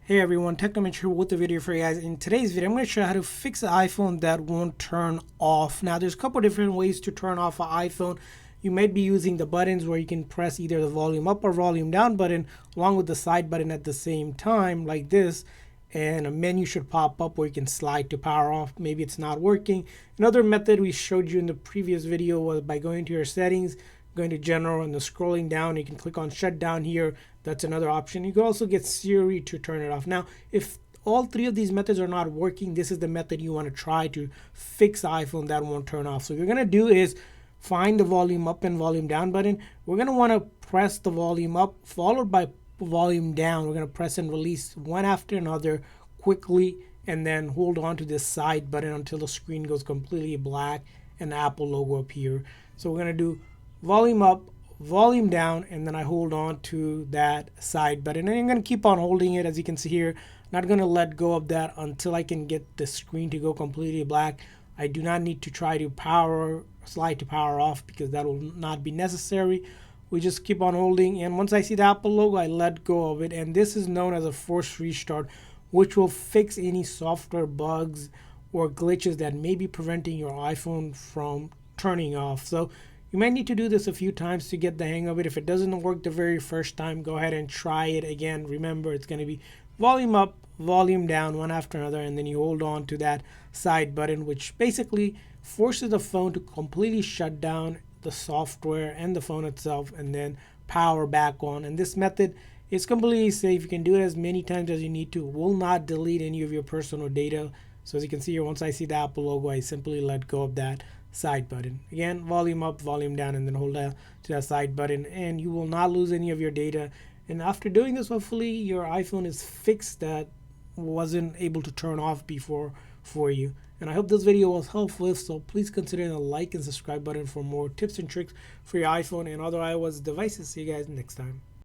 Hey everyone, Technomentary here with the video for you guys. In today's video, I'm going to show you how to fix an iPhone that won't turn off. Now, there's a couple different ways to turn off an iPhone. You might be using the buttons where you can press either the volume up or volume down button along with the side button at the same time, like this. And a menu should pop up where you can slide to power off. Maybe it's not working. Another method we showed you in the previous video was by going to your settings, going to general, and the scrolling down, you can click on shutdown here. That's another option. You can also get Siri to turn it off. Now, if all three of these methods are not working, this is the method you want to try to fix the iPhone that won't turn off. So what you're going to do is find the volume up and volume down button. We're going to want to press the volume up followed by volume down. We're going to press and release one after another quickly, and then hold on to this side button until the screen goes completely black and the Apple logo appear. So we're going to do volume up, volume down, and then I hold on to that side button, and I'm going to keep on holding it. As you can see here, not going to let go of that until I can get the screen to go completely black. I do not need to try to slide to power off because that will not be necessary. We just keep on holding, and once I see the Apple logo, I let go of it, and this is known as a forced restart, which will fix any software bugs or glitches that may be preventing your iPhone from turning off. So you might need to do this a few times to get the hang of it. If it doesn't work the very first time, go ahead and try it again. Remember, it's going to be volume up, volume down, one after another, and then you hold on to that side button, which basically forces the phone to completely shut down the software and the phone itself, and then power back on. And this method is completely safe. You can do it as many times as you need to. It will not delete any of your personal data. So as you can see here, once I see the Apple logo, I simply let go of that side button. Again, volume up, volume down, and then hold down to that side button, and you will not lose any of your data. And after doing this, hopefully your iPhone is fixed that wasn't able to turn off before for you. And I hope this video was helpful. If so, please consider the like and subscribe button for more tips and tricks for your iPhone and other iOS devices. See you guys next time.